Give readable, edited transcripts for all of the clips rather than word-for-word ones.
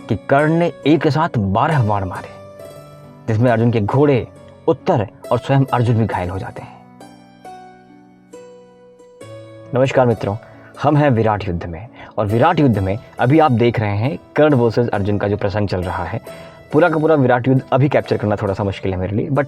कि कर्ण ने एक के साथ 12 बाण मारे, जिसमें अर्जुन के घोड़े, उत्तर और स्वयं अर्जुन भी घायल हो जाते हैं। नमस्कार मित्रों, हम हैं विराट युद्ध में, और विराट युद्ध में अभी आप देख रहे हैं कर्ण वर्सेस अर्जुन का जो प्रसंग चल रहा है। पूरा का पूरा विराट युद्ध अभी कैप्चर करना थोड़ा सा मुश्किल है मेरे लिए, बट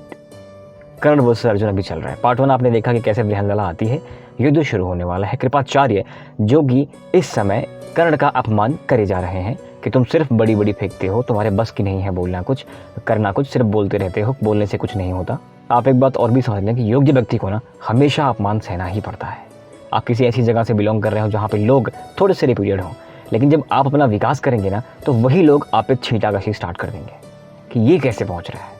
कर्ण वर्सेस अर्जुन अभी चल रहा है। पार्ट 1 आपने देखा कि कैसे बृहन्नला आती है, युद्ध शुरू होने वाला है। कृपाचार्य जो कि इस समय कर्ण का अपमान करे जा रहे हैं कि तुम सिर्फ बड़ी बड़ी फेंकते हो, तुम्हारे बस की नहीं है बोलना कुछ, करना कुछ, सिर्फ बोलते रहते हो, बोलने से कुछ नहीं होता। आप एक बात और भी समझ लें कि योग्य व्यक्ति को ना हमेशा अपमान सहना ही पड़ता है। आप किसी ऐसी जगह से बिलोंग कर रहे हो जहाँ पे लोग थोड़े से पीरियड हों, लेकिन जब आप अपना विकास करेंगे ना, तो वही लोग आप पे छींटाकशी स्टार्ट कर देंगे कि ये कैसे पहुँच रहा है।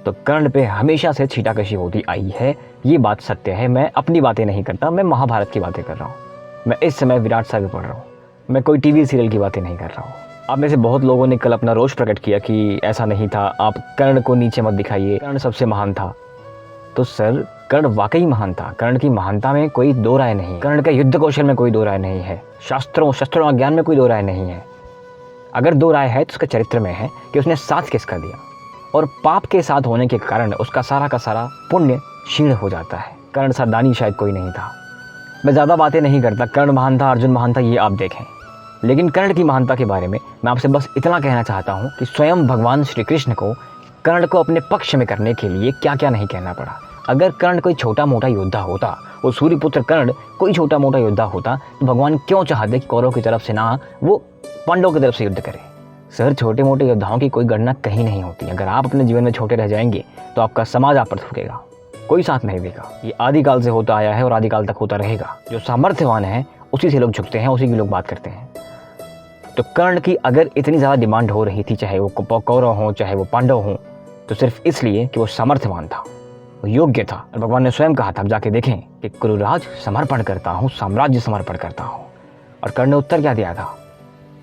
तो कर्ण पे हमेशा से छींटाकशी होती आई है, ये बात सत्य है। मैं अपनी बातें नहीं करता, मैं महाभारत की बातें कर रहा हूँ। मैं इस समय विराट सर्व पढ़ रहा हूँ, मैं कोई टीवी सीरियल की बातें नहीं कर रहा हूँ। आप में से बहुत लोगों ने कल अपना रोष प्रकट किया कि ऐसा नहीं था, आप कर्ण को नीचे मत दिखाइए, कर्ण सबसे महान था। तो सर, कर्ण वाकई महान था। कर्ण की महानता में कोई दो राय नहीं, कर्ण के युद्ध कौशल में कोई दो राय नहीं है, शस्त्रों ज्ञान में कोई दो राय नहीं है। अगर दो राय है तो उसके चरित्र में है कि उसने साथ किसका दिया, और पाप के साथ होने के कारण उसका सारा का सारा पुण्य क्षीण हो जाता है। कर्ण सा दानी शायद कोई नहीं था। मैं ज़्यादा बातें नहीं करता, कर्ण महान था, अर्जुन महान था, ये आप देखें। लेकिन कर्ण की महानता के बारे में मैं आपसे बस इतना कहना चाहता हूँ कि स्वयं भगवान श्री कृष्ण को कर्ण को अपने पक्ष में करने के लिए क्या क्या नहीं कहना पड़ा। अगर कर्ण कोई छोटा मोटा योद्धा होता, वो सूर्यपुत्र कर्ण कोई छोटा मोटा योद्धा होता, तो भगवान क्यों चाहते कि कौरव की तरफ से ना वो पांडवों की तरफ से युद्ध करे। सर, छोटे मोटे योद्धाओं की कोई गणना कहीं नहीं होती। अगर आप अपने जीवन में छोटे रह जाएंगे तो आपका समाज आप पर थूकेगा, कोई साथ नहीं देगा। ये आदिकाल से होता आया है और आदिकाल तक होता रहेगा। जो सामर्थ्यवान है उसी से लोग झुकते हैं, उसी की लोग बात करते हैं। तो कर्ण की अगर इतनी ज़्यादा डिमांड हो रही थी, चाहे वो कौरव हों चाहे वो पांडव हों, तो सिर्फ इसलिए कि वो सामर्थ्यवान था, वो योग्य था। और भगवान ने स्वयं कहा था, आप जाके देखें कि कुरुराज समर्पण करता हूँ, साम्राज्य समर्पण करता हूँ। और कर्ण ने उत्तर क्या दिया था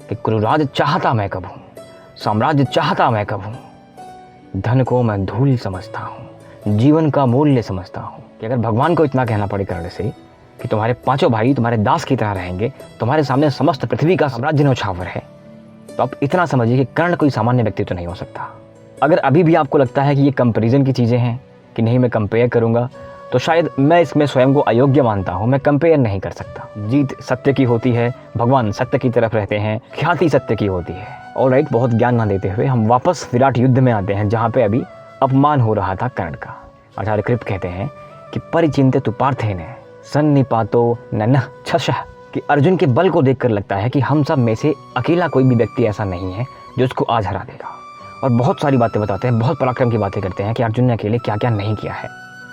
कि कुरुराज चाहता मैं कब हूँ, साम्राज्य चाहता मैं कब हूँ, धन को मैं धूल समझता हूँ, जीवन का मूल्य समझता हूँ। कि अगर भगवान को इतना कहना पड़े कर्ण से कि तुम्हारे पांचों भाई तुम्हारे दास की तरह रहेंगे, तुम्हारे सामने समस्त पृथ्वी का साम्राज्य न्यौछावर है, तो आप इतना समझिए कि कर्ण कोई सामान्य व्यक्ति तो नहीं हो सकता। अगर अभी भी आपको लगता है कि ये कंपैरिजन की चीज़ें हैं कि नहीं मैं कंपेयर करूँगा, तो शायद मैं इसमें स्वयं को अयोग्य मानता हूँ। मैं कंपेयर नहीं कर सकता। जीत सत्य की होती है, भगवान सत्य की तरफ रहते हैं, ख्याति सत्य की होती है। ऑलराइट, बहुत ज्ञान ना देते हुए हम वापस विराट युद्ध में आते हैं, जहाँ पे अभी अपमान हो रहा था कर्ण का। आचार्य कृप कहते हैं कि परिचिंतित पार्थेन सन्निपातो नन्ह छशः, कि अर्जुन के बल को देखकर लगता है कि हम सब में से अकेला कोई भी व्यक्ति ऐसा नहीं है जो उसको आज हरा देगा। और बहुत सारी बातें बताते हैं, बहुत पराक्रम की बातें करते हैं कि अर्जुन ने अकेले क्या क्या नहीं किया है।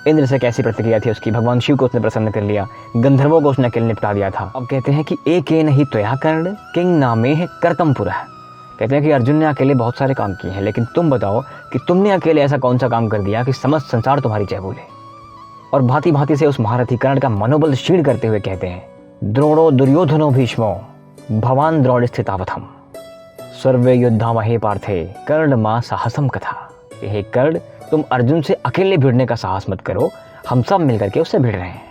इंद्र से कैसी प्रतिक्रिया थी उसकी, भगवान शिव को उसने प्रसन्न कर लिया, गंधर्वों को उसने अकेले निपटा दिया था। अब कहते हैं कि एक नहीं त्वया कर्ण किंग नामे है कर्तम पुरः। कहते हैं कि अर्जुन ने अकेले बहुत सारे काम किए हैं, लेकिन तुम बताओ कि तुमने अकेले ऐसा कौन सा काम कर दिया कि समस्त संसार तुम्हारी जय बोले। और भांति भांति से उस महारथी कर्ण का मनोबल क्षीण करते हुए कहते हैं, द्रोणो दुर्योधनो भीष्मो भवान द्रोण स्थितावथम सर्वे योद्धामहे पार्थे कर्ण मां साहसम कथा। हे कर्ण, तुम अर्जुन से अकेले भिड़ने का साहस मत करो, हम सब मिलकर के उससे भिड़ रहे हैं।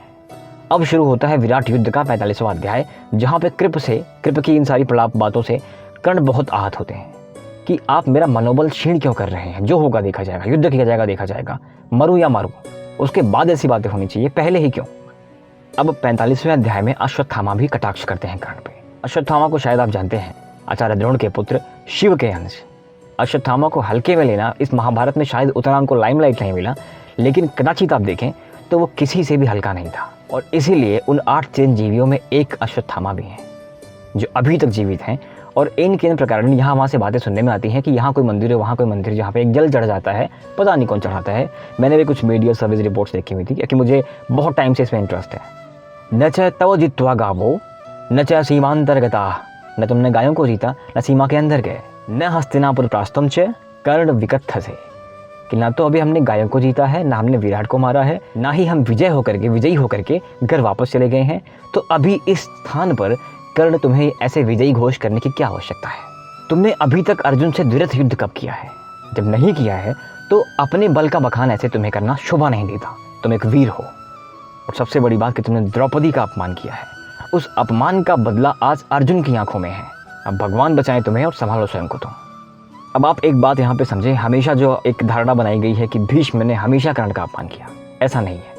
अब शुरू होता है विराट युद्ध का 45वां अध्याय, जहाँ पे कृप की इन सारी प्रलाप बातों से कर्ण बहुत आहत होते हैं कि आप मेरा मनोबल क्षीण क्यों कर रहे हैं। जो होगा देखा जाएगा, युद्ध किया जाएगा देखा जाएगा, मरूं या मारूं, उसके बाद ऐसी बातें होनी चाहिए, पहले ही क्यों। अब 45वें अध्याय में अश्वत्थामा भी कटाक्ष करते हैं कर्ण पे। अश्वत्थामा को शायद आप जानते हैं, आचार्य द्रोण के पुत्र, शिव के अंश। अश्वत्थामा को हल्के में लेना इस महाभारत में शायद उतना उनको लाइमलाइट नहीं मिला, लेकिन कदाचित आप देखें तो वो किसी से भी हल्का नहीं था। और इसीलिए उन 8 चिरंजीवियों में एक अश्वत्थामा भी हैं जो अभी तक जीवित हैं। और इनके प्रकार यहाँ वहाँ से बातें सुनने में आती हैं कि यहाँ कोई मंदिर है, वहाँ कोई मंदिर, जहाँ पे एक जल चढ़ जाता है, पता नहीं कौन चढ़ाता है। मैंने भी कुछ मीडिया सर्विस रिपोर्ट्स देखी हुई थी, क्योंकि मुझे बहुत टाइम से इसमें इंटरेस्ट है। न च तव जित्वा गावो न च सीमांतर्गता, न तुमने गायों को जीता न सीमा के अंदर गए, न हस्तिनापुर प्रास्तुम च कर्ण विकत्थ से, कि ना तो अभी हमने गायों को जीता है, ना हमने विराट को मारा है, ना ही हम विजयी होकर के घर वापस चले गए हैं। तो अभी इस स्थान पर कर्ण तुम्हें ऐसे विजयी घोष करने की क्या आवश्यकता है। तुमने अभी तक अर्जुन से द्विरथ युद्ध कब किया है? जब नहीं किया है तो अपने बल का बखान ऐसे तुम्हें करना शोभा नहीं देता। तुम एक वीर हो। और सबसे बड़ी बात कि तुमने द्रौपदी का अपमान किया है। उस अपमान का बदला आज अर्जुन की आंखों में है। अब भगवान बचाएं तुम्हें और संभालो स्वयं को तुम। अब आप एक बात यहाँ पे समझें, हमेशा जो एक धारणा बनाई गई है कि भीष्म ने हमेशा कर्ण का अपमान किया, ऐसा नहीं है।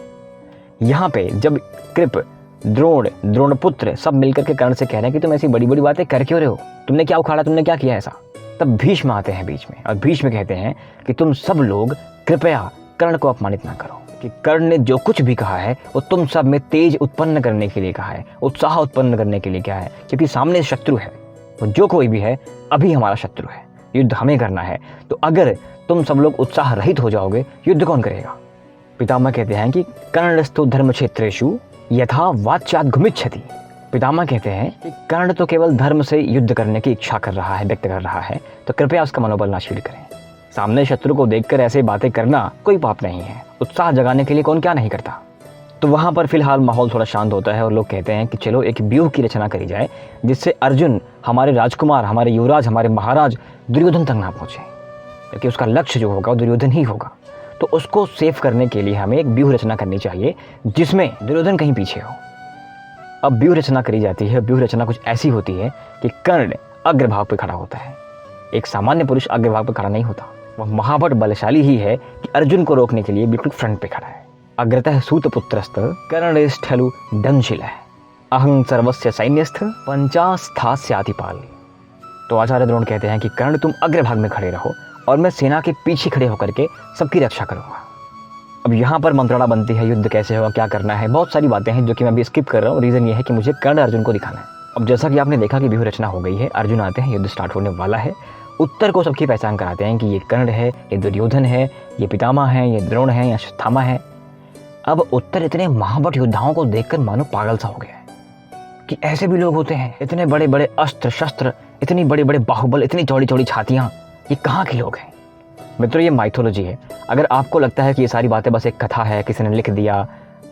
यहाँ पे जब कृप, द्रोण, द्रोणपुत्र सब मिलकर के कर्ण से कह रहे हैं कि तुम ऐसी बड़ी बड़ी बातें कर क्यों रहे हो, तुमने क्या उखाड़ा, तुमने क्या किया ऐसा, तब भीष्म आते हैं बीच में और भीष्म कहते हैं कि तुम सब लोग कृपया कर्ण को अपमानित ना करो, कि कर्ण ने जो कुछ भी कहा है वो तुम सब में तेज उत्पन्न करने के लिए कहा है, उत्साह उत्पन्न करने के लिए क्या है, क्योंकि सामने शत्रु है, वो जो कोई भी है अभी हमारा शत्रु है, युद्ध हमें करना है। तो अगर तुम सब लोग उत्साह रहित हो जाओगे, युद्ध कौन करेगा। पितामह कहते हैं कि कर्णस्तु धर्म क्षेत्रेषु यथा वाच्यात् घुमिच्छति। पितामह कहते हैं कि कर्ण तो केवल धर्म से युद्ध करने की इच्छा कर रहा है, व्यक्त कर रहा है, तो कृपया उसका मनोबल ना क्षीण करें। सामने शत्रु को देखकर ऐसे बातें करना कोई पाप नहीं है, उत्साह जगाने के लिए कौन क्या नहीं करता। तो वहाँ पर फिलहाल माहौल थोड़ा शांत होता है और लोग कहते हैं कि चलो एक व्यूह की रचना करी जाए जिससे अर्जुन, हमारे राजकुमार, हमारे युवराज, हमारे महाराज दुर्योधन तक ना पहुँचे, क्योंकि उसका लक्ष्य जो होगा वो दुर्योधन ही होगा। तो उसको सेव करने के लिए हमें एक व्यूह रचना करनी चाहिए जिसमें दुर्योधन कहीं पीछे हो। अब व्यूह रचना करी जाती है। व्यूह रचना कुछ ऐसी होती है कि कर्ण अग्रभाग पर खड़ा होता है। एक सामान्य पुरुष अग्रभाग पर खड़ा नहीं होता, वह महाबल बलशाली ही है कि अर्जुन को रोकने के लिए बिल्कुल फ्रंट पे खड़ा है। अग्रतः सूतपुत्रस्त कर्णेष्ठलु दंशिलः अहं सर्वस्य सैन्यस्थ पंचास्थास्यातिपाल। तो आचार्य द्रोण कहते हैं कि कर्ण तुम अग्रभाग में खड़े रहो और मैं सेना के पीछे खड़े होकर के सबकी रक्षा करूंगा। अब यहाँ पर मंत्रणा बनती है, युद्ध कैसे होगा, क्या करना है, बहुत सारी बातें हैं जो कि मैं अभी स्किप कर रहा हूँ। रीज़न ये है कि मुझे कर्ण अर्जुन को दिखाना है। अब जैसा कि आपने देखा कि व्यूह रचना हो गई है, अर्जुन आते हैं, युद्ध स्टार्ट होने वाला है। उत्तर को सबकी पहचान कराते हैं कि ये कर्ण है, ये दुर्योधन है, ये पितामह है, ये द्रोण है, या अश्वत्थामा है। अब उत्तर इतने महाबट योद्धाओं को देखकर मानो पागल सा हो गया है कि ऐसे भी लोग होते हैं, इतने बड़े बड़े अस्त्र शस्त्र, इतनी बड़े बड़े बाहुबल, इतनी चौड़ी चौड़ी छातियाँ, ये कहाँ के लोग हैं। मित्रों, ये माइथोलॉजी है। अगर आपको लगता है कि ये सारी बातें बस एक कथा है, किसी ने लिख दिया,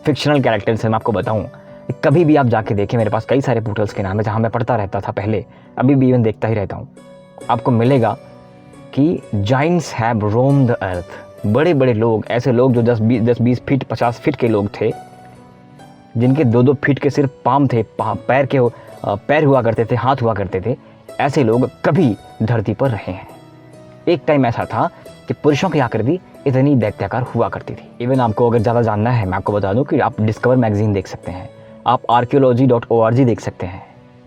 फिक्शनल कैरेक्टर्स है, मैं आपको बताऊं, कभी भी आप जाके देखें, मेरे पास कई सारे पोर्टल्स के नाम है जहां मैं पढ़ता रहता था पहले, अभी भी इवन देखता ही रहता हूं। आपको मिलेगा कि Giants have roamed the earth. बड़े बड़े लोग, ऐसे लोग जो 10-20 फीट 50 फीट के लोग थे, जिनके 2-2 फीट के सिर्फ पाम थे, पैर हुआ करते थे, हाथ हुआ करते थे, ऐसे लोग कभी धरती पर रहे हैं। एक टाइम ऐसा था कि पुरुषों की आकृति इतनी दैत्याकार हुआ करती थी। इवन आपको अगर ज़्यादा जानना है, मैं आपको बता दूं कि आप डिस्कवर मैगजीन देख सकते हैं, आप archaeology.org देख सकते हैं,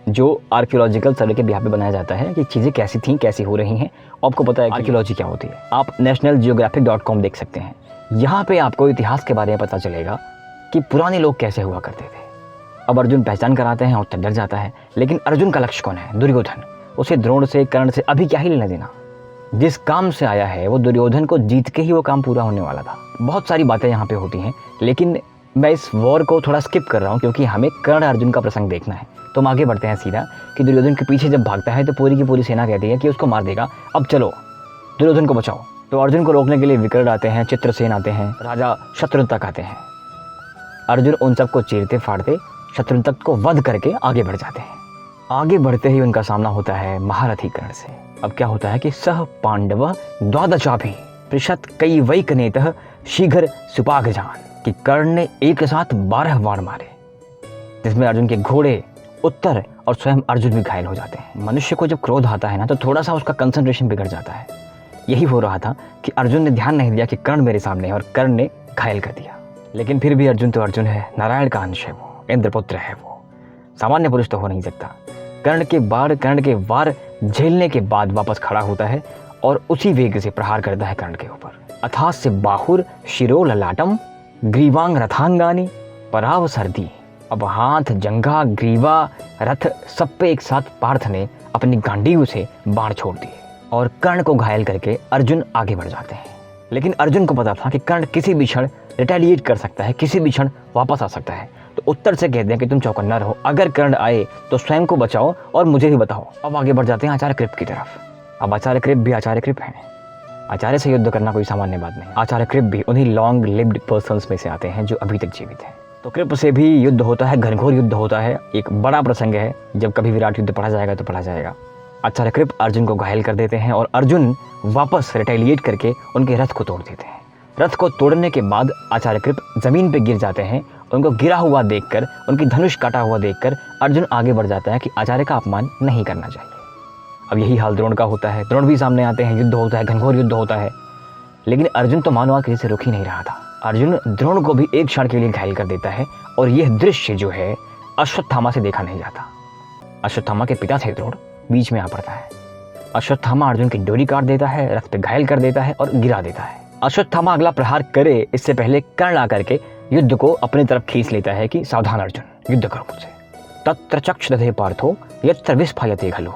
जो आर्कियोलॉजिकल सर्वे के बिहाफ पे बनाया जाता है कि चीज़ें कैसी थीं, कैसी हो रही हैं। आपको पता है आर्कियोलॉजी क्या होती है। आप nationalgeographic.com देख सकते हैं, यहाँ पे आपको इतिहास के बारे में पता चलेगा कि पुराने लोग कैसे हुआ करते थे। अब अर्जुन पहचान कराते हैं और तो डर जाता है, लेकिन अर्जुन का लक्ष्य कौन है? दुर्योधन। उसे द्रोण से, कर्ण से अभी क्या ही लेना देना। जिस काम से आया है वो दुर्योधन को जीत के ही वो काम पूरा होने वाला था। बहुत सारी बातें यहाँ पे होती हैं, लेकिन मैं इस वॉर को थोड़ा स्किप कर रहा हूँ क्योंकि हमें कर्ण अर्जुन का प्रसंग देखना है। तो हम आगे बढ़ते हैं सीधा कि दुर्योधन के पीछे जब भागता है तो पूरी की पूरी सेना कहती है कि उसको मार देगा, अब चलो दुर्योधन को बचाओ। तो अर्जुन को रोकने के लिए विकर्ण आते हैं, चित्रसेन आते हैं, राजा शत्रुंतक आते हैं। अर्जुन उन सबको चीरते फाड़ते शत्रुंतक को वध करके आगे बढ़ जाते हैं। आगे बढ़ते ही उनका सामना होता है महारथी कर्ण से। अब क्या होता है कि सह पांडव द्वादशाभि पृषत कई वैकनेतः शीघ्र सुपाघजान, कि कर्ण ने एक साथ 12 वार मारे, जिसमें अर्जुन के घोड़े, उत्तर और स्वयं अर्जुन भी घायल हो जाते हैं। मनुष्य को जब क्रोध आता है ना, तो थोड़ा सा उसका कंसंट्रेशन बिगड़ जाता है। यही हो रहा था कि अर्जुन ने ध्यान नहीं दिया कि कर्ण मेरे सामने है और कर्ण ने घायल कर दिया। लेकिन फिर भी अर्जुन तो अर्जुन है, नारायण का अंश है, वो इंद्रपुत्र है, वो सामान्य पुरुष तो हो नहीं सकता। कर्ण के वार झेलने के बाद वापस खड़ा होता है और उसी वेग से प्रहार करता है कर्ण के ऊपर। अथास्य बाहुर शिरो ललाटम ग्रीवांग रथांगानी पराव सर्दी। अब हाथ, जंघा, ग्रीवा, रथ सब पे एक साथ पार्थ ने अपनी गांडीव से बाण छोड़ दिए और कर्ण को घायल करके अर्जुन आगे बढ़ जाते हैं। लेकिन अर्जुन को पता था कि कर्ण किसी भी क्षण रिटेलिएट कर सकता है, किसी भी क्षण वापस आ सकता है। तो उत्तर से कहते हैं कि तुम चौकन्ना रहो, अगर कर्ण आए तो स्वयं को बचाओ और मुझे भी बताओ। अब आगे बढ़ जाते हैं आचार्य कृप की तरफ। अब आचार्य कृप भी आचार्य कृप हैं। आचार्य से युद्ध करना कोई सामान्य बात नहीं। आचार्य कृप भी उन्हीं लॉन्ग लिव्ड पर्सन्स में से आते हैं जो अभी तक जीवित हैं। तो कृप से भी युद्ध होता है, घनघोर युद्ध होता है। एक बड़ा प्रसंग है, जब कभी विराट युद्ध पढ़ा जाएगा तो पढ़ा जाएगा। आचार्य कृप अर्जुन को घायल कर देते हैं और अर्जुन वापस रिटेलिएट करके उनके रथ को तोड़ देते हैं। रथ को तोड़ने के बाद आचार्य कृप जमीन पे गिर जाते हैं। उनको गिरा हुआ देखकर, उनकी धनुष काटा हुआ देखकर अर्जुन आगे बढ़ जाता है कि आचार्य का अपमान नहीं करना चाहिए। अब यही हाल द्रोण का होता है। द्रोण भी सामने आते हैं, युद्ध होता है, घनघोर युद्ध होता है, लेकिन अर्जुन तो मानो किसी से रुक ही नहीं रहा था। अर्जुन द्रोण को भी एक क्षण के लिए घायल कर देता है और यह दृश्य जो है अश्वत्थामा से देखा नहीं जाता। अश्वत्थामा के पिता थे द्रोण, बीच में आ पड़ता है। अश्वत्थामा अर्जुन की डोरी काट देता है, रथ पे घायल कर देता है और गिरा देता है। अश्वत्थामा अगला प्रहार करे इससे पहले कर्ण आकर के युद्ध को अपनी तरफ खींच लेता है कि सावधान अर्जुन, युद्ध करो मुझसे। तत्र चक्ष दधे पार्थो यत्र विस्फायते खलु।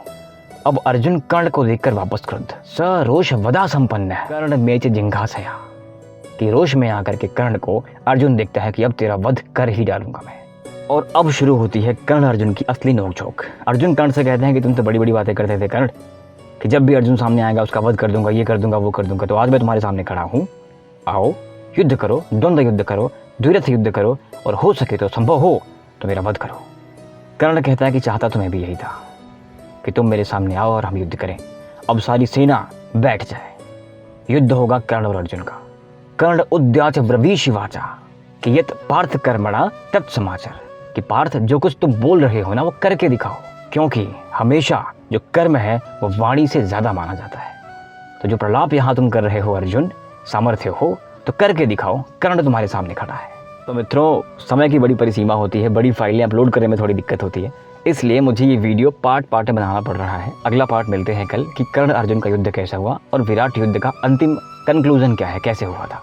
अब अर्जुन कर्ण को देखकर वापस क्रुद्ध, स रोष वदा संपन्न कर्ण मेच जिंघासया, कि रोष में आकर के कर्ण को अर्जुन देखता है कि अब तेरा वध कर ही डालूंगा मैं। और अब शुरू होती है कर्ण अर्जुन की असली नोकझोंक। अर्जुन कर्ण से कहते हैं कि तुम तो बड़ी बड़ी बातें करते थे कर्ण, कि जब भी अर्जुन सामने आएगा उसका वध कर दूंगा, ये कर दूंगा, वो कर दूंगा। तो आज मैं तुम्हारे सामने खड़ा हूँ, आओ युद्ध करो, द्वंद्व युद्ध करो, द्विरथ युद्ध करो, और हो सके तो संभव हो तो मेरा वध करो। कर्ण कहता है कि चाहता तुम्हें भी यही था कि तुम मेरे सामने आओ और हम युद्ध करें। अब सारी सेना बैठ जाए, युद्ध होगा कर्ण और अर्जुन का। कर्ण उद्याच ब्रवीषि वाचा कि यत पार्थ कर्मणा तत्समाचार, कि पार्थ जो कुछ तुम बोल रहे हो ना वो करके दिखाओ, क्योंकि हमेशा जो कर्म है वो वाणी से ज्यादा माना जाता है। तो जो प्रलाप यहाँ तुम कर रहे हो अर्जुन, सामर्थ्य हो तो करके दिखाओ, कर्ण तुम्हारे सामने खड़ा है। तो मित्रों, समय की बड़ी परिसीमा होती है, बड़ी फाइलें अपलोड करने में थोड़ी दिक्कत होती है, इसलिए मुझे ये वीडियो पार्ट पार्ट में बनाना पड़ रहा है। अगला पार्ट मिलते हैं कल कि कर्ण अर्जुन का युद्ध कैसा हुआ और विराट युद्ध का अंतिम कंक्लूजन क्या है, कैसे हुआ था।